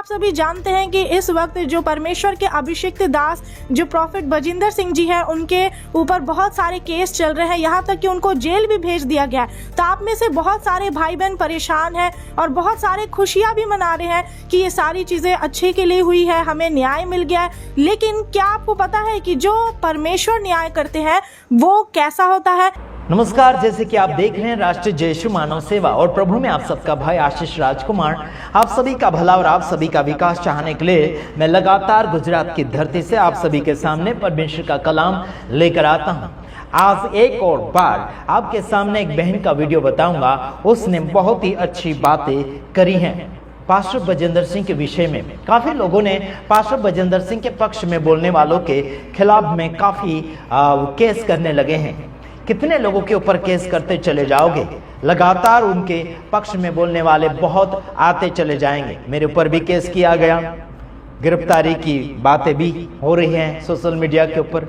आप सभी जानते हैं कि इस वक्त जो परमेश्वर के अभिषिक्त दास जो प्रॉफिट बजिंदर सिंह जी हैं, उनके ऊपर बहुत सारे केस चल रहे हैं, यहाँ तक कि उनको जेल भी भेज दिया गया है। तो आप में से बहुत सारे भाई बहन परेशान हैं और बहुत सारे खुशियाँ भी मना रहे हैं कि ये सारी चीज़ें अच्छे के लिए हुई है, हमें न्याय मिल गया है। लेकिन क्या आपको पता है कि जो परमेश्वर न्याय करते हैं वो कैसा होता है? नमस्कार, जैसे कि आप देख रहे हैं राष्ट्रीय जय यीशु मानव सेवा और प्रभु में आप सबका भाई आशीष राजकुमार आप सभी का भला और आप सभी का विकास चाहने के लिए मैं लगातार गुजरात की धरती से आप सभी के सामने परमेश्वर का कलाम लेकर आता हूं। आज एक और बार आपके सामने एक बहन का वीडियो बताऊंगा। उसने बहुत ही अच्छी बातें करी हैं पास्टर बजिंदर सिंह के विषय में। काफी लोगों ने पास्टर बजिंदर सिंह के पक्ष में बोलने वालों के खिलाफ में काफी केस करने लगे हैं। कितने लोगों के ऊपर केस करते चले जाओगे? लगातार उनके पक्ष में बोलने वाले बहुत आते चले जाएंगे। मेरे ऊपर भी केस किया गया, गिरफ्तारी की बातें भी हो रही हैं सोशल मीडिया के ऊपर,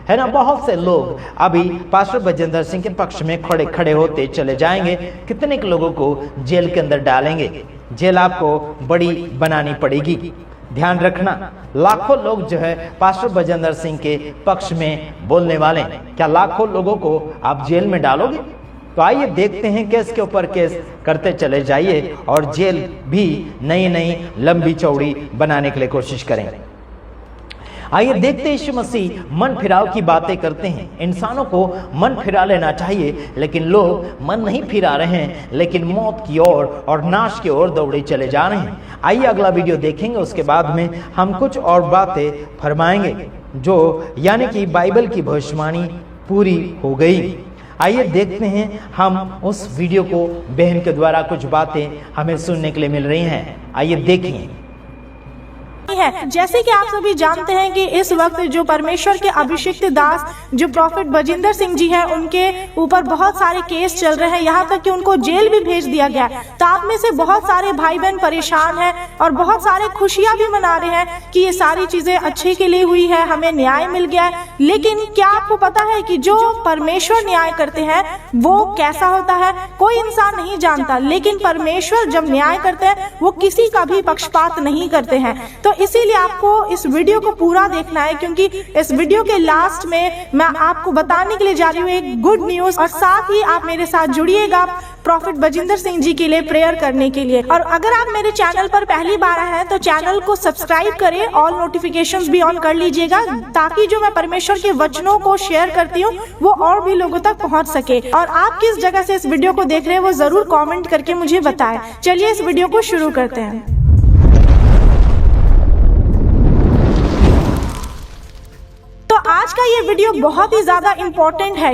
है ना। बहुत से लोग अभी पास्टर बजिंदर सिंह के पक्ष में खड़े होते चले जाएंगे। कितने लोगों को जेल के अंदर डालेंगे? जेल आपको बड़ी बनानी पड़ेगी। ध्यान रखना, लाखों लोग जो है पास्टर बजिंदर सिंह के पक्ष में बोलने वाले हैं। क्या लाखों लोगों को आप जेल में डालोगे? तो आइए देखते हैं, केस के ऊपर केस करते चले जाइए और जेल भी नई लंबी चौड़ी बनाने के लिए कोशिश करें। आइए देखते हैं, यीशु मसीह मन फिराव की बातें करते हैं। इंसानों को मन फिरा लेना चाहिए, लेकिन लोग मन नहीं फिरा रहे हैं, लेकिन मौत की ओर और नाश की ओर दौड़े चले जा रहे हैं। आइए अगला वीडियो देखेंगे, उसके बाद में हम कुछ और बातें फरमाएंगे जो यानी कि बाइबल की भविष्यवाणी पूरी हो गई। आइए देखते हैं, हम उस वीडियो को बहन के द्वारा कुछ बातें हमें सुनने के लिए मिल रही हैं। आइए देखिए। है जैसे कि आप सभी जानते हैं कि इस वक्त जो परमेश्वर के अभिषिक्त दास जो प्रॉफिट बजिंदर सिंह जी हैं, उनके ऊपर बहुत सारे केस चल रहे हैं, यहाँ तक कि उनको जेल भी भेज दिया गया है। तो आप में से बहुत सारे भाई बहन परेशान हैं और बहुत सारे खुशियां भी मना रहे हैं कि ये सारी चीजें अच्छे के लिए हुई है, हमें न्याय मिल गया है। लेकिन क्या आपको पता है कि जो परमेश्वर न्याय करते हैं वो कैसा होता है? कोई इंसान नहीं जानता, लेकिन परमेश्वर जब न्याय करते हैं वो किसी का भी पक्षपात नहीं करते हैं। तो इसीलिए आपको इस वीडियो को पूरा देखना है, क्योंकि इस वीडियो के लास्ट में मैं आपको बताने के लिए जा रही हूँ एक गुड न्यूज, और साथ ही आप मेरे साथ जुड़िएगा प्रॉफिट बजिंदर सिंह जी के लिए प्रेयर करने के लिए। और अगर आप मेरे चैनल पर पहली बार आए हैं तो चैनल को सब्सक्राइब करें, ऑल नोटिफिकेशंस भी ऑन कर लीजिएगा, ताकि जो मैं परमेश्वर के वचनों को शेयर करती हूँ वो और भी लोगों तक पहुँच सके। और आप किस जगह से इस वीडियो को देख रहे हैं वो जरूर कॉमेंट करके मुझे बताएं। चलिए इस वीडियो को शुरू करते हैं। आज का ये वीडियो बहुत ही ज्यादा इम्पोर्टेंट है।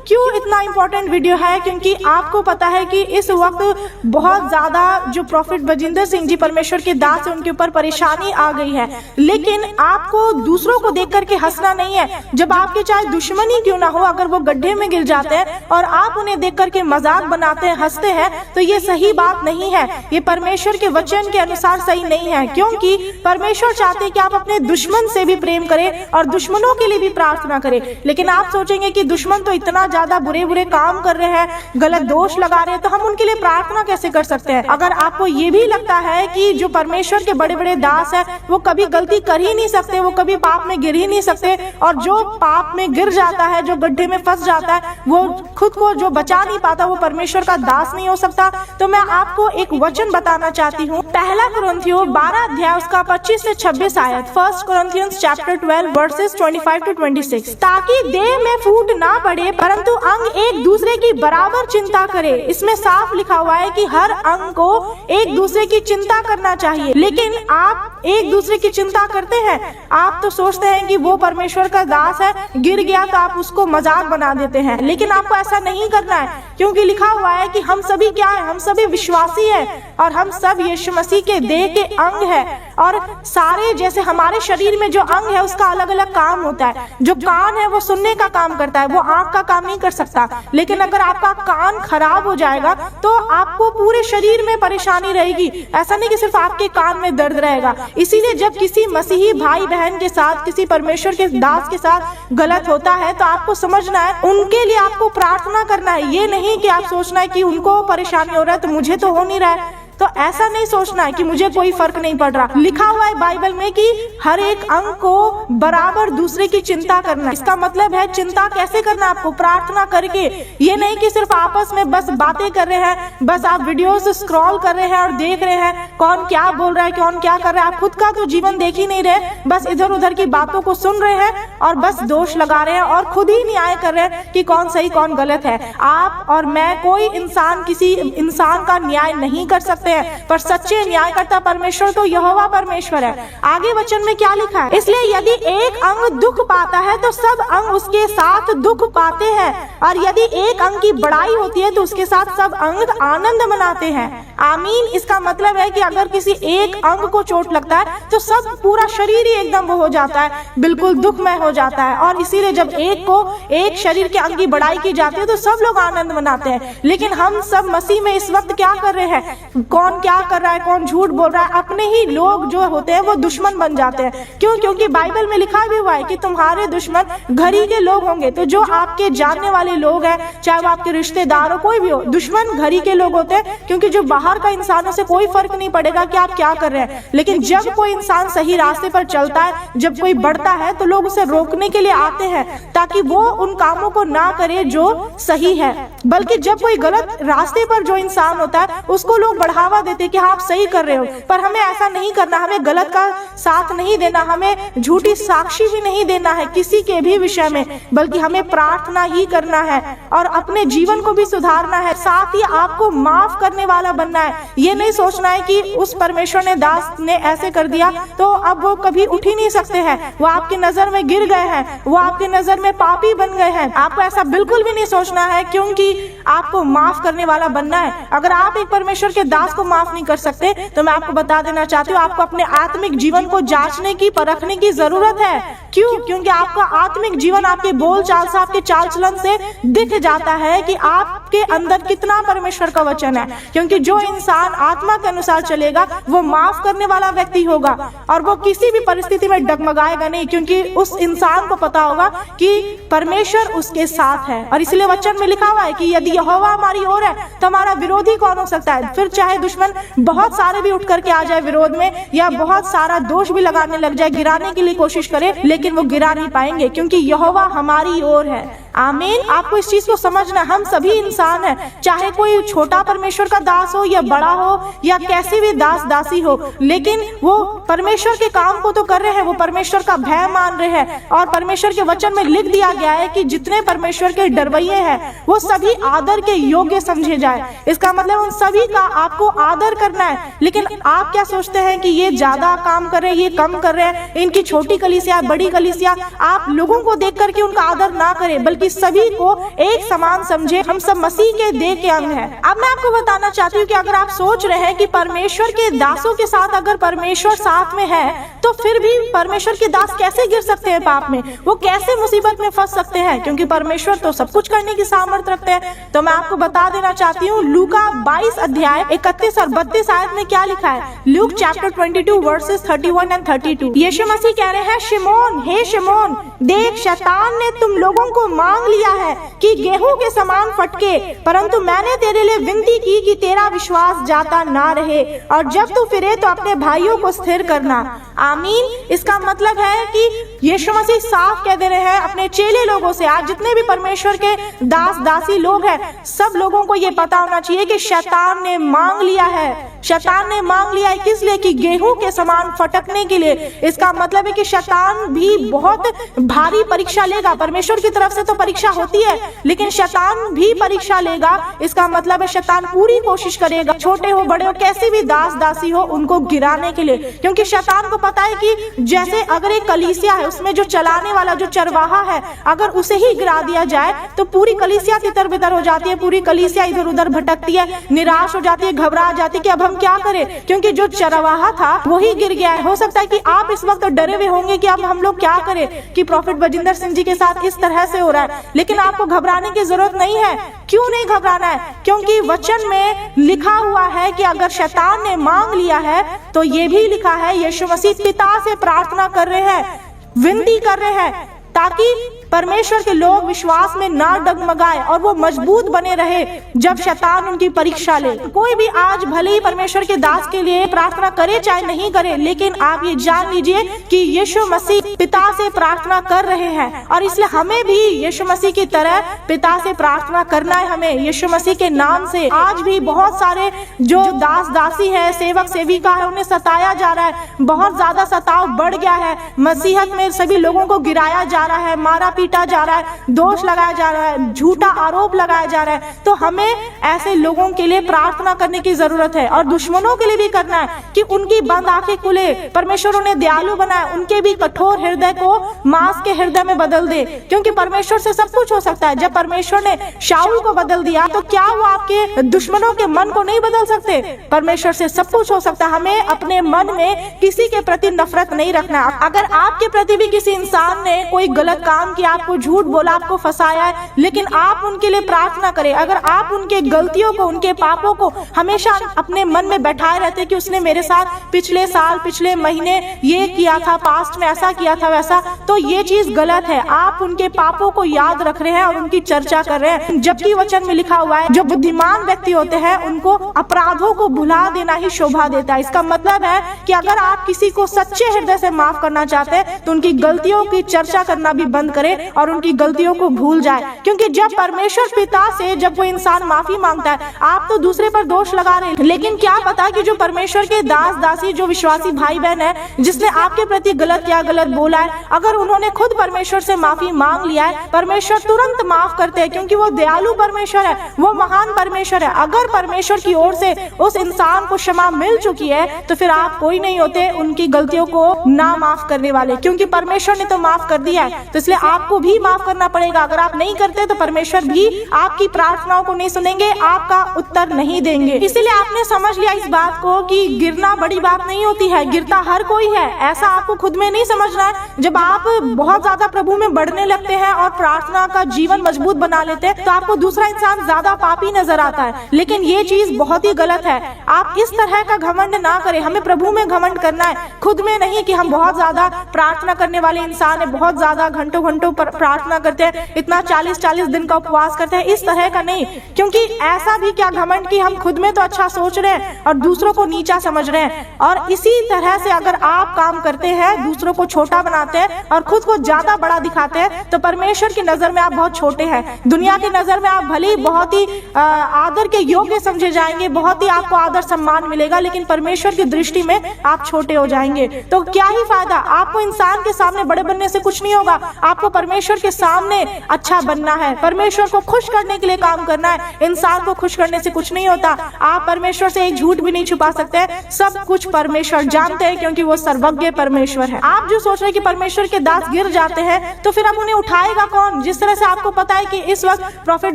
क्यों इतना इम्पोर्टेंट वीडियो है? क्योंकि आपको पता है कि इस वक्त बहुत ज्यादा जो प्रॉफिट बजिंदर सिंह जी परमेश्वर के दास है, उनके ऊपर परेशानी आ गई है। लेकिन आपको दूसरों को देख करके हंसना नहीं है। जब आपके चाहे दुश्मनी क्यों ना हो, अगर वो गड्ढे में गिर जाते हैं और आप उन्हें देख करके मजाक बनाते हैं, हंसते हैं, तो ये सही बात नहीं है। ये परमेश्वर के वचन के अनुसार सही नहीं है, क्योंकि परमेश्वर चाहते हैं कि आप अपने दुश्मन से भी प्रेम करें और दुश्मनों के लिए भी प्रार्थना करें। लेकिन आप सोचेंगे कि दुश्मन तो इतना ज्यादा बुरे काम कर रहे हैं, गलत दोष लगा रहे हैं, तो हम उनके लिए प्रार्थना कैसे कर सकते हैं? अगर आपको ये भी लगता है कि जो परमेश्वर के बड़े दास है वो कभी गलती कर ही नहीं सकते, वो कभी पाप में गिर ही नहीं सकते, और जो पाप में गिर जाता है, जो गड्ढे में फंस जाता है, वो खुद को जो बचा नहीं पाता, वो परमेश्वर का दास नहीं हो सकता। तो मैं आपको एक वचन बताना चाहती हूँ। पहला कुरिन्थियों 12 अध्याय उसका 25 से 26 आयत, 1 Corinthians chapter 12 verses 25 to 26, ताकि देह में फूट ना पड़े परंतु अंग एक दूसरे की बराबर चिंता करे। इसमें साफ लिखा हुआ है कि हर अंग को एक दूसरे की चिंता करना चाहिए। लेकिन आप एक दूसरे की चिंता करते हैं? आप तो सोचते हैं कि वो परमेश्वर का दास है, गिर गया तो आप उसको मजाक बना देते हैं। लेकिन आपको ऐसा नहीं करना है, क्योंकि लिखा हुआ है कि हम सभी क्या है? हम सभी विश्वासी है और हम सब यीशु मसीह के देह के अंग है। और सारे जैसे हमारे शरीर में जो अंग है उसका अलग अलग काम होता है। जो कान है वो सुनने का काम करता है, वो आंख का काम नहीं कर सकता। लेकिन अगर आपका कान खराब हो जाएगा तो आपको पूरे शरीर में परेशानी रहेगी। ऐसा नहीं कि सिर्फ आपके कान में दर्द रहेगा। इसीलिए जब किसी मसीही भाई बहन के साथ, किसी परमेश्वर के दास के साथ गलत होता है तो आपको समझना है, उनके लिए आपको प्रार्थना करना है। ये नहीं कि आप सोचना है कि उनको परेशानी हो रहा है तो मुझे तो हो नहीं रहा है, तो ऐसा नहीं सोचना है कि मुझे कोई फर्क नहीं पड़ रहा। लिखा हुआ है बाइबल में कि हर एक अंग को बराबर दूसरे की चिंता करना। इसका मतलब है चिंता कैसे करना, आपको प्रार्थना करके। ये नहीं कि सिर्फ आपस में बस बातें कर रहे हैं, बस आप वीडियोस स्क्रॉल कर रहे हैं और देख रहे हैं कौन क्या बोल रहा है, कौन क्या कर रहा है। आप खुद का तो जीवन देख ही नहीं रहे, बस इधर उधर की बातों को सुन रहे हैं और बस दोष लगा रहे हैं और खुद ही न्याय कर रहे हैं कि कौन सही कौन गलत है। आप और मैं, कोई इंसान किसी इंसान का न्याय नहीं कर सकते हैं, पर सच्चे न्यायकर्ता परमेश्वर तो यहोवा परमेश्वर है। आगे वचन में क्या लिखा है, इसलिए यदि एक अंग दुख पाता है तो सब अंग उसके साथ दुख पाते हैं, और यदि एक अंग की बड़ाई होती है तो उसके साथ सब अंग आनंद मनाते हैं। आमीन। इसका मतलब है कि अगर किसी एक अंग को चोट लगता है तो सब पूरा शरीर ही एकदम वो हो जाता है, बिल्कुल दुखमय हो जाता है। और इसीलिए जब एक शरीर के अंग की बड़ाई की जाती है तो सब लोग आनंद मनाते हैं। लेकिन हम सब मसीह में इस वक्त क्या कर रहे हैं, कौन क्या कर रहा है, कौन झूठ बोल रहा है, अपने ही लोग जो होते हैं वो दुश्मन बन जाते हैं। क्यों? क्योंकि बाइबल में लिखा भी हुआ है कि तुम्हारे दुश्मन घर ही के लोग होंगे। तो जो आपके जानने वाले लोग हैं, चाहे वो आपके रिश्तेदार हो, कोई भी हो, दुश्मन घर ही के लोग होते हैं। क्योंकि जो बाहर का इंसानों से कोई फर्क नहीं पड़ेगा कि आप क्या कर रहे हैं। लेकिन जब कोई इंसान सही रास्ते पर चलता है, जब कोई बढ़ता है, तो लोग उसे रोकने के लिए आते हैं ताकि वो उन कामों को ना करे जो सही है। बल्कि जब कोई गलत रास्ते पर जो इंसान होता है उसको लोग बढ़ावा देते कि हाँ आप सही कर रहे हो। पर हमें ऐसा नहीं करना, हमें गलत का साथ नहीं देना, हमें झूठी साक्षी भी नहीं देना है किसी के भी विषय में, बल्कि हमें प्रार्थना ही करना है और अपने जीवन को भी सुधारना है। साथ ही आपको माफ करने वाला बनना है। ये नहीं सोचना है कि उस परमेश्वर ने दास ने ऐसे कर दिया तो अब वो कभी उठ ही नहीं सकते हैं, वो आपकी नजर में गिर गए हैं, वो आपकी नजर में पापी बन गए हैं। आपको ऐसा बिल्कुल भी नहीं सोचना है, क्योंकि आपको माफ करने वाला बनना है। अगर आप एक परमेश्वर के दास को माफ नहीं कर सकते तो मैं आपको बता देना चाहती हूँ, आपको अपने आत्मिक जीवन को जांचने की, परखने की जरूरत है। क्यों? क्योंकि आपका आत्मिक जीवन आपके बोल चाल से, आपके चाल चलन से दिख जाता है कि आपके अंदर कितना परमेश्वर का वचन है। क्योंकि जो इंसान आत्मा के अनुसार चलेगा वो माफ करने वाला व्यक्ति होगा और वो किसी भी परिस्थिति में डगमगाएगा नहीं, क्योंकि उस इंसान को पता होगा कि परमेश्वर उसके साथ है। और इसलिए वचन में लिखा हुआ है कि यदि यहोवा हमारी ओर है तो हमारा विरोधी कौन हो सकता है। फिर चाहे दुश्मन बहुत सारे भी उठ करके आ जाए विरोध में, या बहुत सारा दोष भी लगाने लग जाए, गिराने के लिए कोशिश करे, लेकिन वो गिरा नहीं पाएंगे, क्योंकि यहोवा हमारी ओर है। आमीन। आपको इस चीज को समझना, हम सभी इंसान हैं, चाहे कोई छोटा परमेश्वर का दास हो या बड़ा हो या कैसी भी दास दासी हो, लेकिन वो परमेश्वर के काम को तो कर रहे हैं, वो परमेश्वर का भय मान रहे हैं। और परमेश्वर के वचन में लिख दिया गया है कि जितने परमेश्वर के डरवैये हैं वो सभी आदर के योग्य समझे जाए। इसका मतलब उन सभी का आपको आदर करना है। लेकिन आप क्या सोचते हैं कि ये ज्यादा काम कर रहे हैं, ये कम कर रहे हैं, इनकी छोटी कलीसिया, बड़ी कलीसिया, आप लोगों को देख करके उनका आदर ना करें, बल्कि सभी को एक समान समझे। हम सब मसीह के देह के अंग हैं। अब मैं आपको बताना चाहती हूँ कि अगर आप सोच रहे हैं कि परमेश्वर के दासों के साथ अगर परमेश्वर साथ में है तो फिर भी परमेश्वर के दास कैसे गिर सकते हैं पाप में, वो कैसे मुसीबत में फंस सकते हैं, क्योंकि परमेश्वर तो सब कुछ करने की सामर्थ्य रखते हैं। तो मैं आपको बता देना चाहती हूँ, लूका 22 अध्याय 31 और 32 आयत में क्या लिखा है। Luke chapter 22 versus 31 and 32। यीशु मसीह कह रहे हैं, शिमोन, हे शिमोन, देख शैतान ने तुम लोगों को मांग लिया है कि गेहूं के समान फटके, परंतु मैंने तेरे लिए विनती की कि तेरा विश्वास जाता ना रहे, और जब तू फिरे तो अपने भाइयों को स्थिर करना। आमीन। इसका मतलब है कि यीशु मसीह साफ कह दे रहे हैं अपने चेले लोगों से, आज जितने भी परमेश्वर के दास दासी लोग हैं, सब लोगों को ये पता होना चाहिए कि शैतान ने मांग लिया है। शैतान ने मांग लिया है किस लिए? कि गेहूं के समान फटकने के लिए। इसका मतलब है कि शैतान भी बहुत भारी परीक्षा लेगा। परमेश्वर की तरफ से तो परीक्षा होती है, लेकिन शैतान भी परीक्षा लेगा। इसका मतलब है शैतान पूरी कोशिश करेगा, छोटे हो बड़े हो, कैसी भी दास दासी हो, उनको गिराने के लिए। क्योंकि शैतान को पता है कि जैसे अगर एक कलीसिया है, उसमें जो चलाने वाला जो चरवाहा है, अगर उसे ही गिरा दिया जाए तो पूरी कलीसिया तितर बितर हो जाती है, पूरी कलीसिया इधर उधर भटकती है, निराश हो जाती है, घबरा जाती है कि अब हम क्या करें, क्योंकि जो चरवाहा था वही गिर गया है। हो सकता है कि आप इस वक्त डरे हुए होंगे कि अब हम लोग क्या करें, कि प्रॉफिट बजिंदर सिंह जी के साथ इस तरह से हो रहा है। लेकिन आपको घबराने की जरूरत नहीं है। क्यों नहीं घबराना है? क्योंकि वचन में लिखा हुआ है कि अगर शैतान ने मांग लिया है तो ये भी लिखा है, यीशु मसीह पिता से प्रार्थना कर रहे हैं, विनती कर रहे हैं, ताकि परमेश्वर के लोग विश्वास में ना डगमगाए और वो मजबूत बने रहे जब शैतान उनकी परीक्षा ले। कोई भी आज भले ही परमेश्वर के दास के लिए प्रार्थना करे चाहे नहीं करे, लेकिन आप ये जान लीजिए कि यीशु मसीह पिता से प्रार्थना कर रहे हैं और इसलिए हमें भी यीशु मसीह की तरह पिता से प्रार्थना करना है। हमें यीशु मसीह के नाम से आज भी बहुत सारे जो दास दासी है, सेवक सेविका है, उन्हें सताया जा रहा है, बहुत ज्यादा सताव बढ़ गया है। मसीहत में सभी लोगों को गिराया जा रहा है, मारा पीटा जा रहा है, दोष लगाया जा रहा है, झूठा आरोप लगाया जा रहा है। तो हमें ऐसे लोगों के लिए प्रार्थना करने की जरूरत है और दुश्मनों के लिए भी करना है कि उनकी बंद आंखें खुले। परमेश्वर उन्हें दयालु बनाए, उनके भी कठोर हृदय को मांस के हृदय में बदल दे, क्योंकि परमेश्वर से सब कुछ हो सकता है। जब परमेश्वर ने शाऊल को बदल दिया तो क्या वो आपके दुश्मनों के मन को नहीं बदल सकते? परमेश्वर से सब कुछ हो सकता है। हमें अपने मन में किसी के प्रति नफरत नहीं रखना। अगर आपके प्रति भी किसी इंसान ने कोई गलत काम किया, आपको झूठ बोला, आपको फंसाया है, लेकिन आप उनके लिए प्रार्थना करें। अगर आप उनके गलतियों को, उनके पापों को हमेशा अपने मन में बैठाए रहते कि उसने मेरे साथ पिछले साल, पिछले महीने ये किया था, पास्ट में ऐसा किया था, वैसा, तो ये चीज गलत है। आप उनके पापों को याद रख रहे हैं और उनकी चर्चा कर रहे हैं, जबकि वचन में लिखा हुआ है जो बुद्धिमान व्यक्ति होते हैं उनको अपराधों को भुला देना ही शोभा देता है। इसका मतलब है कि अगर आप किसी को सच्चे हृदय से माफ करना चाहते हैं तो उनकी गलतियों की चर्चा करना भी बंद करें और उनकी गलतियों को भूल जाए। क्योंकि जब परमेश्वर पिता से जब कोई इंसान माफी मांगता है, आप तो दूसरे पर दोष लगा रहे हैं, लेकिन क्या पता कि जो परमेश्वर के दास दासी, जो विश्वासी भाई बहन है, जिसने आपके प्रति गलत किया, गलत बोला है, अगर उन्होंने खुद परमेश्वर से माफी मांग लिया है, परमेश्वर तुरंत माफ करते हैं, क्योंकि वो दयालु परमेश्वर है, वो महान परमेश्वर है। अगर परमेश्वर की ओर से उस इंसान को क्षमा मिल चुकी है तो फिर आप कोई नहीं होते उनकी गलतियों को ना माफ करने वाले, क्योंकि परमेश्वर ने तो माफ कर दिया है। तो इसलिए आपको भी माफ करना पड़ेगा। अगर आप नहीं करते तो परमेश्वर भी आपकी प्रार्थनाओं को नहीं सुनेंगे, आपका उत्तर नहीं देंगे। इसीलिए आपने समझ लिया इस बात को कि गिरना बड़ी बात नहीं होती है, गिरता हर कोई है, ऐसा आपको खुद में नहीं समझना है। जब आप बहुत ज्यादा प्रभु में बढ़ने लगते हैं और प्रार्थना का जीवन मजबूत बना लेते हैं तो आपको दूसरा इंसान ज्यादा पापी नजर आता है, लेकिन ये चीज बहुत ही गलत है। आप इस तरह का घमंड ना करें। हमें प्रभु में घमंड करना है, खुद में नहीं कि हम बहुत ज्यादा प्रार्थना करने वाले इंसान है, बहुत ज्यादा घंटों घंटों प्रार्थना करते हैं, इतना 40-40 दिन का उपवास करते हैं, इस तरह का नहीं। क्योंकि ऐसा भी क्या घमंड कि हम खुद में तो अच्छा सोच रहे हैं और दूसरों को नीचा समझ रहे हैं। और इसी तरह से अगर आप काम करते हैं, दूसरों को छोटा बनाते हैं और खुद को ज्यादा बड़ा दिखाते हैं, तो परमेश्वर की नजर में आप बहुत छोटे हैं। दुनिया की नजर में आप भले ही बहुत ही आदर के योग्य समझे जाएंगे, बहुत ही आपको आदर सम्मान मिलेगा, लेकिन परमेश्वर की दृष्टि में आप छोटे हो जाएंगे। तो क्या ही फायदा? आपको इंसान के सामने बड़े बनने से कुछ नहीं होगा, आपको परमेश्वर के सामने अच्छा बनना है, परमेश्वर को खुश करने के लिए काम करना है। इंसान को खुश करने से कुछ नहीं होता। आप परमेश्वर से एक झूठ भी नहीं छुपा सकते, सब कुछ परमेश्वर जानते हैं, क्योंकि वो सर्वज्ञ परमेश्वर है। आप जो सोच रहे हैं कि परमेश्वर के दास गिर जाते हैं तो फिर अब उन्हें उठाएगा कौन? जिस तरह से आपको पता है कि इस वक्त प्रॉफेट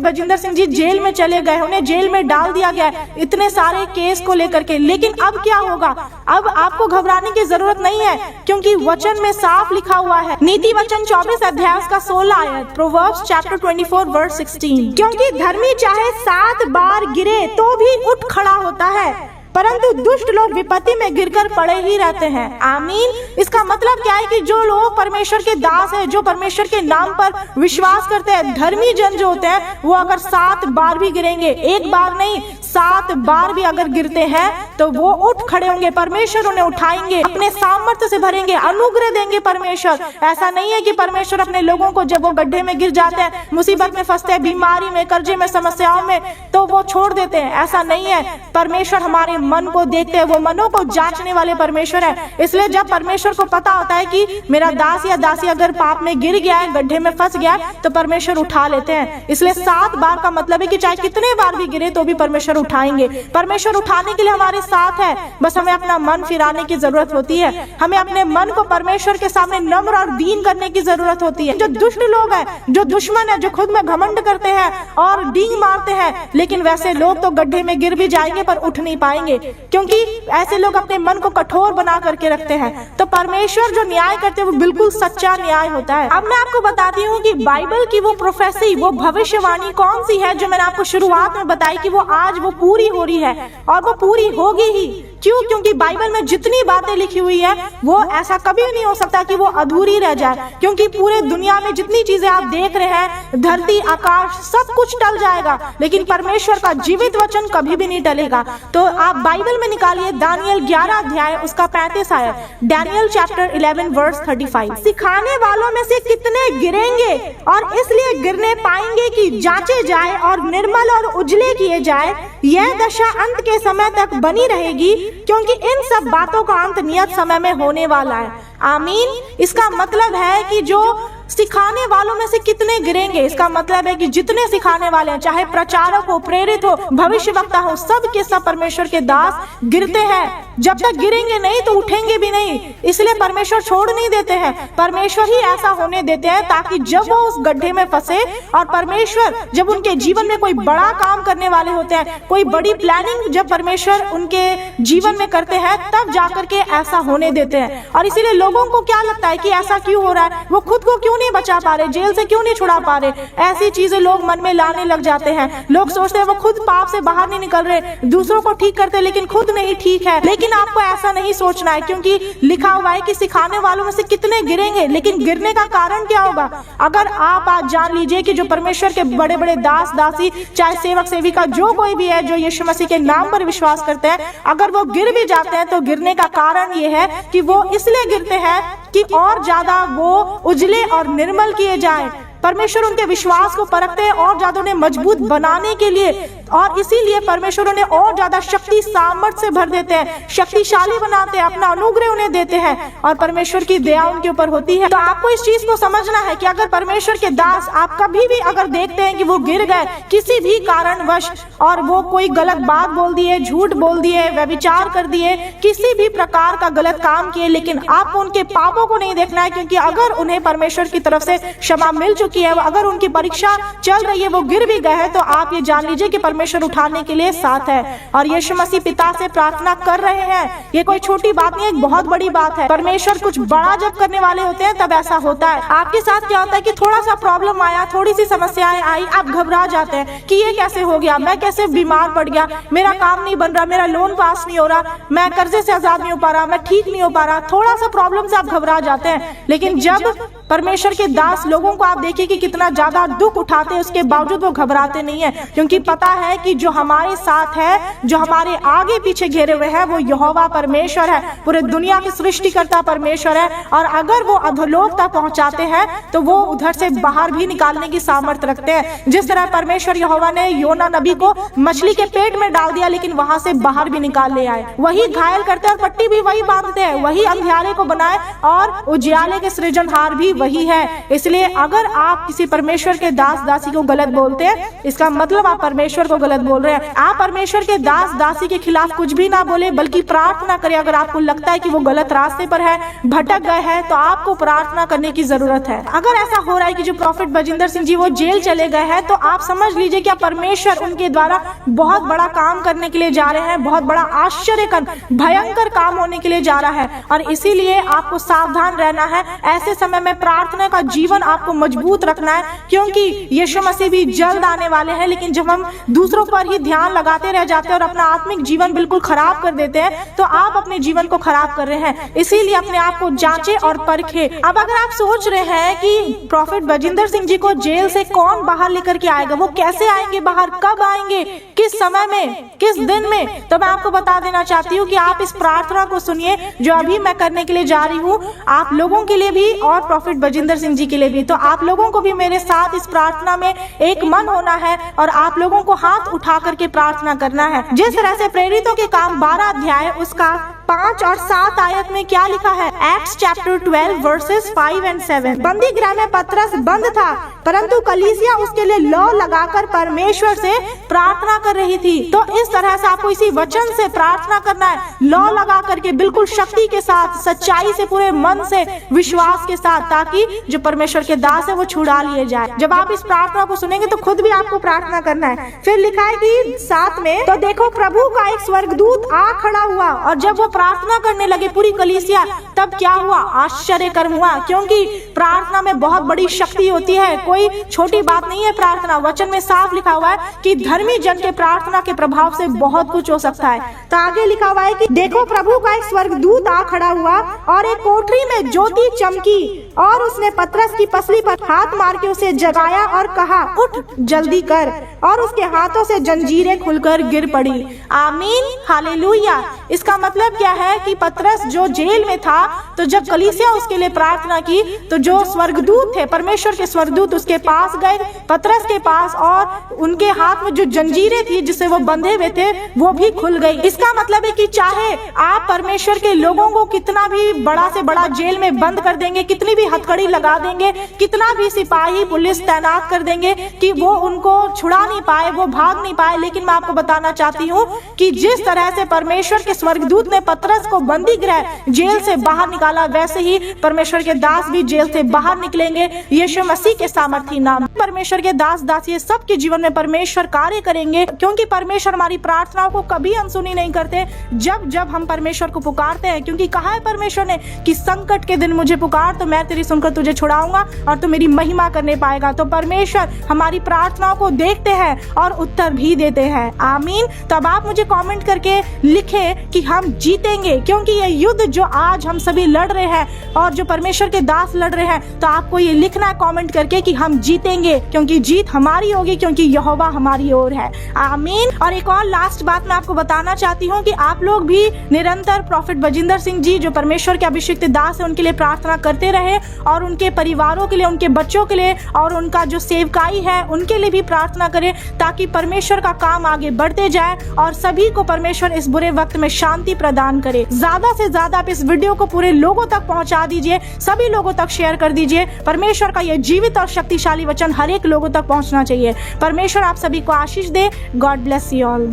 बजिंदर सिंह जी जेल में चले गए, उन्हें जेल में डाल दिया गया है इतने सारे केस को लेकर के, लेकिन अब क्या होगा? अब आपको घबराने की जरूरत नहीं है, क्योंकि वचन में साफ लिखा हुआ है, नीति वचन 24 अध्याय का 16 आयत, प्रोवर्ब्स चैप्टर 24 वर्स 16, क्योंकि धर्मी चाहे 7 बार गिरे तो भी उठ खड़ा होता है, परंतु दुष्ट लोग विपत्ति में गिरकर पड़े ही रहते हैं। आमीन। इसका मतलब क्या है कि जो लोग परमेश्वर के दास है, जो परमेश्वर के नाम पर विश्वास करते हैं, धर्मी जन जो होते हैं, वो अगर 7 बार भी गिरेंगे, एक बार नहीं 7 बार भी अगर गिरते हैं तो वो उठ खड़े होंगे, परमेश्वर उन्हें उठाएंगे, अपने सामर्थ्य से भरेंगे, अनुग्रह देंगे परमेश्वर। ऐसा नहीं है कि परमेश्वर अपने लोगों को जब वो गड्ढे में गिर जाते हैं, मुसीबत में फंसते हैं, बीमारी में, कर्जे में, समस्याओं में, तो वो छोड़ देते हैं, ऐसा नहीं है। परमेश्वर हमारे मन को देखते हैं, वो मनों को जांचने वाले परमेश्वर है। इसलिए जब परमेश्वर को पता होता है कि मेरा दास या दासी अगर पाप में गिर गया है, गड्ढे में फंस गया है, तो परमेश्वर उठा लेते हैं। इसलिए 7 बार का मतलब है कि चाहे कितने बार भी गिरे तो भी परमेश्वर उठाएंगे। परमेश्वर उठाने के लिए हमारे साथ है, बस हमें अपना मन फिराने की जरूरत होती है। हमें अपने मन को परमेश्वर के सामने नम्र और दीन करने की जरूरत होती है। जो दुष्ट लोग हैं, जो दुश्मन है, जो खुद में घमंड करते हैं और डींग मारते हैं, लेकिन वैसे लोग तो गड्ढे में गिर भी जाएंगे पर उठ नहीं पाएंगे, क्योंकि ऐसे लोग अपने मन को कठोर बना करके रखते हैं। तो परमेश्वर जो न्याय करते हैं वो बिल्कुल सच्चा न्याय होता है। अब मैं आपको बताती हूँ कि बाइबल की वो प्रोफेसी, वो भविष्यवाणी कौन सी है जो मैंने आपको शुरुआत में बताई कि वो आज वो पूरी हो रही है और वो पूरी होगी ही। क्यों? क्योंकि बाइबल में जितनी बातें लिखी हुई है वो ऐसा कभी नहीं हो सकता कि वो अधूरी रह जाए, क्योंकि पूरे दुनिया में जितनी चीजें आप देख रहे हैं, धरती आकाश सब कुछ टल जाएगा, लेकिन परमेश्वर का जीवित वचन कभी भी नहीं टलेगा। तो आप बाइबल में निकालिए दानियल 11 अध्याय उसका 35 आयत, डैनियल चैप्टर 11 वर्स 35। सिखाने वालों में से कितने गिरेंगे और इसलिए गिरने पाएंगे कि जांचे जाए और निर्मल और उजले किए जाए। यह दशा अंत के समय तक बनी रहेगी, क्योंकि इन सब बातों का अंत नियत समय में होने वाला है। आमीन। इसका मतलब है कि जो सिखाने वालों में से कितने गिरेंगे, इसका मतलब है कि जितने सिखाने वाले हैं, चाहे प्रचारक हो, प्रेरित हो, भविष्यवक्ता हो, सब के सब परमेश्वर के दास गिरते हैं। जब तक गिरेंगे नहीं तो उठेंगे भी नहीं, इसलिए परमेश्वर छोड़ नहीं देते हैं। परमेश्वर ही ऐसा होने देते हैं ताकि जब वो उस गड्ढे में फंसे और परमेश्वर जब उनके जीवन में कोई बड़ा काम करने वाले होते हैं, कोई बड़ी प्लानिंग जब परमेश्वर उनके जीवन में करते हैं, तब जाकर के ऐसा होने देते हैं। और इसीलिए लोगों को क्या लगता है कि ऐसा क्यों हो रहा है, वो खुद को क्यों नहीं बचा पा रहे, जेल से क्यों नहीं छुड़ा पा रहे, ऐसी चीजें लोग मन में लाने लग जाते हैं। लोग सोचते हैं वो खुद पाप से बाहर नहीं निकल रहे, दूसरों को ठीक करते लेकिन खुद नहीं ठीक है। लेकिन आपको ऐसा नहीं सोचना है, क्योंकि लिखा हुआ है कि सिखाने वालों में से कितने गिरेंगे, लेकिन गिरने का कारण क्या होगा? अगर आप आज जान लीजिए कि जो परमेश्वर के बड़े बड़े दास दासी, चाहे सेवक सेविका, जो कोई भी है जो यीशु मसीह के नाम पर विश्वास करते हैं, अगर वो गिर भी जाते हैं तो गिरने का कारण ये है कि वो इसलिए गिरते हैं कि और ज्यादा वो उजले और निर्मल किए जाएं। परमेश्वर उनके विश्वास को परखते हैं और ज्यादा उन्हें मजबूत बनाने के लिए, और इसीलिए परमेश्वर उन्हें और ज्यादा शक्ति सामर्थ से भर देते हैं, शक्तिशाली बनाते हैं, अपना अनुग्रह उन्हें देते हैं और परमेश्वर की दया उनके ऊपर होती है। तो आपको इस चीज को समझना है कि अगर परमेश्वर के दास आप कभी भी अगर देखते हैं कि वो गिर गए किसी भी कारणवश, और वो कोई गलत बात बोल दिए, झूठ बोल दिए, व्यभिचार कर दिए, किसी भी प्रकार का गलत काम किए, लेकिन आपको उनके पापों को नहीं देखना है, क्योंकि अगर उन्हें परमेश्वर की तरफ से क्षमा मिल चुकी है, अगर उनकी परीक्षा चल रही है, वो गिर भी गए हैं, तो आप ये जान लीजिए कि परमेश्वर उठाने के लिए साथ है। और यीशु मसीह पिता से प्रार्थना कर रहे हैं। ये कोई छोटी बात नहीं है, एक बहुत बड़ी बात है। परमेश्वर कुछ बड़ा जब करने वाले होते हैं तब ऐसा होता है। आपके साथ क्या होता है कि थोड़ा सा प्रॉब्लम आया, थोड़ी सी समस्याएं आई, आप घबरा जाते हैं कि ये कैसे हो गया, मैं कैसे बीमार पड़ गया, मेरा काम नहीं बन रहा, मेरा लोन पास नहीं हो रहा, मैं कर्जे से आजाद नहीं हो पा रहा, मैं ठीक नहीं हो पा रहा। थोड़ा सा प्रॉब्लम से आप घबरा जाते हैं, लेकिन जब परमेश्वर के दास लोगों को आप देखिए कि कितना ज्यादा दुख उठाते हैं, उसके बावजूद वो घबराते नहीं है, क्योंकि पता है कि जो हमारे साथ है, जो हमारे आगे पीछे घेरे हुए है, वो यहोवा परमेश्वर है, पूरे दुनिया की सृष्टिकर्ता परमेश्वर है। और अगर वो अधोलोक तक पहुंचाते हैं तो वो उधर से बाहर भी निकालने की सामर्थ्य रखते हैं। जिस तरह परमेश्वर यहोवा ने योना नबी को मछली के पेट में डाल दिया, लेकिन वहां से बाहर भी निकाल ले आए। वही घायल करते और पट्टी भी वही बांधते हैं, वही अंधियारे को बनाए और उजियाले के सृजनहार भी वही है। इसलिए अगर आप किसी परमेश्वर के दास दासी को गलत बोलते हैं, इसका मतलब आप परमेश्वर को गलत बोल रहे हैं। आप परमेश्वर के दास दासी के खिलाफ कुछ भी ना बोले, बल्कि प्रार्थना करें। अगर आपको लगता है कि वो गलत रास्ते पर है, भटक गए हैं, तो आपको प्रार्थना करने की जरूरत है। अगर ऐसा हो रहा है कि जो प्रॉफिट बजिंदर सिंह जी वो जेल चले गए हैं, तो आप समझ लीजिए कि परमेश्वर उनके द्वारा बहुत बड़ा काम करने के लिए जा रहे हैं, बहुत बड़ा आश्चर्य भयंकर काम होने के लिए जा रहा है। और इसीलिए आपको सावधान रहना है। ऐसे समय में प्रार्थना का जीवन आपको मजबूत रखना है, क्योंकि यीशु मसीह भी जल्द आने वाले हैं। लेकिन जब हम दूसरों पर ही ध्यान लगाते रह जाते हैं और अपना आत्मिक जीवन बिल्कुल खराब कर देते हैं, तो आप अपने जीवन को खराब कर रहे हैं। इसीलिए अपने आप को जांचे और परखे। अब अगर आप सोच रहे हैं कि प्रॉफिट बजिंदर सिंह जी को जेल से कौन बाहर लेकर के आएगा, वो कैसे आएंगे बाहर, कब आएंगे, किस समय में, किस दिन में, तो मैं आपको बता देना चाहती हूँ कि आप इस प्रार्थना को सुनिए जो अभी मैं करने के लिए जा रही हूँ, आप लोगों के लिए भी और प्रॉफिट बजिंदर सिंह जी के लिए भी। तो आप लोगों को भी मेरे साथ इस प्रार्थना में एक मन होना है और आप लोगों को हाथ उठा करके प्रार्थना करना है। जिस तरह से प्रेरितों के काम 12 अध्याय उसका 5 और 7 आयत में क्या लिखा है, एक्ट्स चैप्टर 12 वर्सेस 5 और 7। बंदी गृह में पतरस बंद था, परंतु कलीसिया उसके लिए लौ लगाकर परमेश्वर से प्रार्थना कर रही थी। तो इस तरह से आपको इसी वचन से प्रार्थना करना है, लौ लगा करके बिल्कुल शक्ति के साथ, सच्चाई से, पूरे मन से, विश्वास के साथ, ताकि जो परमेश्वर के दास है वो छुड़ा लिए जाए। जब आप इस प्रार्थना को सुनेंगे तो खुद भी आपको प्रार्थना करना है। फिर लिखा है कि 7 में, तो देखो प्रभु का एक स्वर्गदूत आ खड़ा हुआ, और जब वो प्रार्थना करने लगे पूरी कलीसिया, तब क्या हुआ? आश्चर्य कर्म हुआ, क्योंकि प्रार्थना में बहुत बड़ी शक्ति होती है। कोई छोटी बात नहीं है प्रार्थना। वचन में साफ लिखा हुआ है कि धर्मी जन के प्रार्थना के प्रभाव से बहुत कुछ हो सकता है। तो आगे लिखा हुआ है कि देखो प्रभु का एक स्वर्गदूत आ खड़ा हुआ और एक कोठरी में ज्योति चमकी और उसने पतरस की पसली पर हाथ मार के उसे जगाया और कहा, उठ जल्दी कर। और उसके हाथों से जंजीरें खुलकर गिर पड़ी। आमीन, हालेलुया। इसका मतलब क्या है कि पतरस जो जेल में था, तो जब कलीसिया उसके लिए प्रार्थना की तो जो स्वर्गदूत थे, परमेश्वर के स्वर्गदूत उसके पास गए, पतरस के पास, और उनके हाथ में जो जंजीरें थी जिससे वो बंधे हुए थे वो भी खुल गई। इसका मतलब है कि चाहे आप परमेश्वर के लोगों को कितना भी बड़ा से बड़ा जेल में बंद कर देंगे, कितनी भी हथकड़ी लगा देंगे, कितना भी सिपाही पुलिस तैनात कर देंगे कि वो उनको छुड़ा नहीं पाए, वो भाग नहीं पाए, लेकिन मैं आपको बताना चाहती हूँ कि जिस तरह से परमेश्वर के स्वर्गदूत ने पतरस को बंदी गृह जेल से बाहर निकाला, वैसे ही परमेश्वर के दास भी जेल से बाहर निकलेंगे यीशु मसीह के सामर्थी नाम। परमेश्वर के दास दासी सबके जीवन में परमेश्वर कार्य करेंगे, क्योंकि परमेश्वर हमारी प्रार्थनाओं को कभी अनसुनी नहीं करते जब जब हम परमेश्वर को पुकारते हैं। क्योंकि कहा है परमेश्वर ने कि संकट के दिन मुझे पुकार तो मैं तेरी सुनकर तुझे छुड़ाऊंगा और तू मेरी महिमा करने पाएगा। तो परमेश्वर हमारी प्रार्थनाओं को देखते हैं और उत्तर भी देते हैं। आमीन। तब आप मुझे कमेंट करके लिखे कि हम जीतेंगे, क्योंकि ये युद्ध जो आज हम सभी लड़ रहे हैं और जो परमेश्वर के दास लड़ रहे हैं, तो आपको ये लिखना है कमेंट करके कि हम जीतेंगे, क्योंकि जीत हमारी होगी, क्योंकि यहोवा हमारी ओर है। आमीन। और एक और लास्ट बात मैं आपको बताना चाहती हूँ कि आप लोग भी निरंतर प्रॉफिट बजिंदर सिंह जी जो परमेश्वर के अभिषिक्त दास है उनके लिए प्रार्थना करते रहे, और उनके परिवारों के लिए, उनके बच्चों के लिए और उनका जो सेवकाई है उनके लिए भी प्रार्थना करें, ताकि परमेश्वर का काम आगे बढ़ते जाए और सभी को परमेश्वर इस बुरे वक्त में शांति प्रदान करे। ज्यादा से ज्यादा आप इस वीडियो को पूरे लोगों तक पहुंचा दीजिए, सभी लोगों तक शेयर कर दीजिए। परमेश्वर का यह जीवित और शक्तिशाली वचन हर एक लोगों तक पहुंचना चाहिए। परमेश्वर आप सभी को आशीष दे। God bless you all.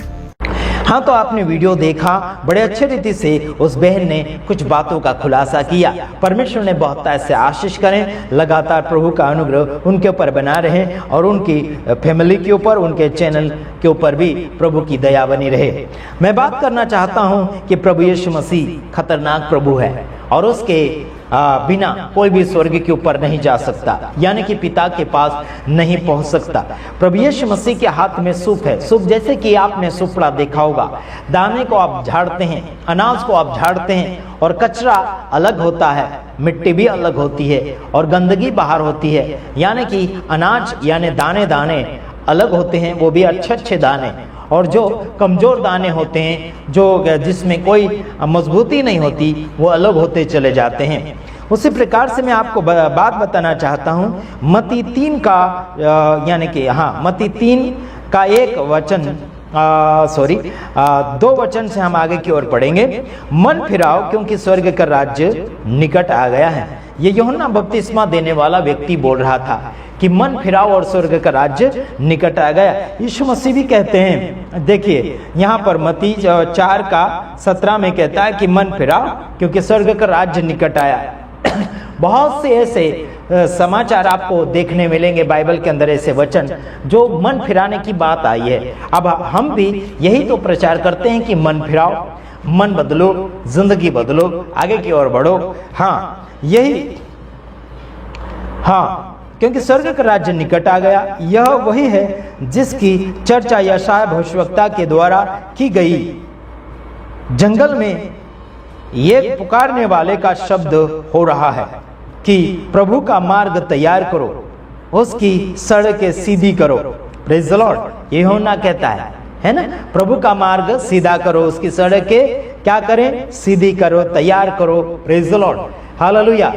हाँ, तो आपने वीडियो देखा, बड़े अच्छे रीति से उस बहन ने कुछ बातों का खुलासा किया। परमेश्वर ने बहुत ऐसे आशीष करें, लगातार प्रभु का अनुग्रह उनके ऊपर बना रहे और उनकी फैमिली के ऊपर, उनके चैनल के ऊपर भी प्रभु की दया बनी रहे। मैं बात करना चाहता हूँ कि प्रभु यीशु मसीह खतरनाक प्रभु है और उसके बिना कोई भी स्वर्ग के ऊपर नहीं जा सकता, यानी कि पिता के पास नहीं पहुंच सकता। प्रभु यीशु मसीह के हाथ में सूप है। सूप जैसे कि आपने सुपड़ा देखा होगा, दाने को आप झाड़ते हैं, अनाज को आप झाड़ते हैं और कचरा अलग होता है, मिट्टी भी अलग होती है और गंदगी बाहर होती है, यानी कि अनाज यानी दाने दाने अलग होते हैं, वो भी अच्छे अच्छे दाने, और जो कमज़ोर दाने होते हैं, जो जिसमें कोई मजबूती नहीं होती, वो अलग होते चले जाते हैं। उसी प्रकार से मैं आपको बात बताना चाहता हूँ मत्ती 3 का, यानी कि हाँ, मत्ती 3 का एक वचन, दो वचन से हम आगे की ओर पढ़ेंगे। मन फिराओ क्योंकि स्वर्ग का राज्य निकट आ गया है। ये यूहन्ना बपतिस्मा देने वाला व्यक्ति बोल रहा था कि मन फिराओ और स्वर्ग का राज्य निकट आ गया। यीशु मसीह भी कहते हैं, देखिए यहाँ पर मत्ती 4 का 17 में कहता है कि मन फिराओ क्योंकि स्वर्ग का राज्य निकट आया। बहुत से ऐसे समाचार आपको देखने मिलेंगे बाइबल के अंदर, ऐसे वचन जो मन फिराने की बात आई है। अब हम भी यही तो प्रचार करते हैं कि मन फिराओ, मन बदलो, जिंदगी बदलो, आगे की ओर बढ़ो। हाँ, यही, हाँ, क्योंकि स्वर्ग का राज्य निकट आ गया। यह वही है जिसकी चर्चा यशायाह भविष्यवक्ता के द्वारा की गई। जंगल में एक पुकारने वाले का शब्द हो रहा है कि प्रभु का मार्ग तैयार करो, उसकी सड़कें सीधी करो। Praise the Lord. ये यूहन्ना कहता है ना, प्रभु का मार्ग सीधा करो, उसकी सड़कें क्या करें? सीधी करो, तैयार करो। Praise the lord, hallelujah.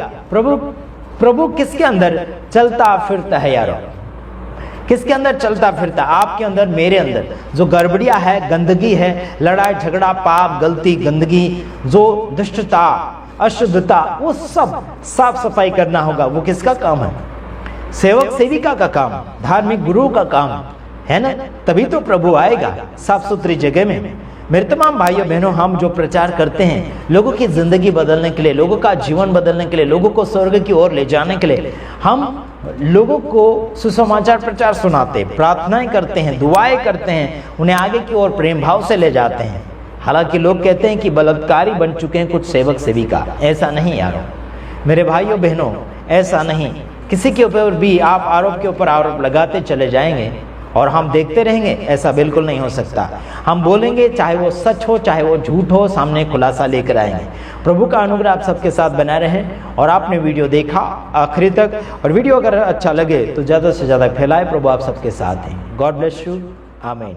प्रभु किसके अंदर चलता फिरता है यारो? किसके अंदर चलता फिरता? आपके अंदर, मेरे अंदर। जो गड़बड़ियां है, गंदगी है, लड़ाई झगड़ा, पाप, गलती, गंदगी, जो दुष्टता, अशुद्धता, वो सब साफ सफाई करना होगा। वो किसका काम है? सेवक सेविका का काम, धार्मिक गुरु का काम है ना। तभी तो प्रभु आएगा साफ सुथरी जगह में। मेरे तमाम भाइयों बहनों, हम जो प्रचार करते हैं लोगों की जिंदगी बदलने के लिए, लोगों का जीवन बदलने के लिए, लोगों को स्वर्ग की ओर ले जाने के लिए, हम लोगों को सुसमाचार प्रचार सुनाते, प्रार्थनाएं करते हैं, दुआएं करते हैं, उन्हें आगे की ओर प्रेम भाव से ले जाते हैं। हालांकि लोग कहते हैं कि बलात्कारी बन चुके हैं कुछ सेवक सेविका। ऐसा नहीं यारों, मेरे भाइयों बहनों, ऐसा नहीं। किसी के ऊपर भी आप आरोप के ऊपर आरोप लगाते चले जाएंगे और हम देखते रहेंगे, ऐसा बिल्कुल नहीं हो सकता। हम बोलेंगे, चाहे वो सच हो चाहे वो झूठ हो, सामने खुलासा लेकर आएंगे। प्रभु का अनुग्रह आप सबके साथ बना रहे। और आपने वीडियो देखा आखिरी तक, और वीडियो अगर अच्छा लगे तो ज़्यादा से ज़्यादा फैलाए। प्रभु आप सबके साथ हैं। God bless you. आमीन।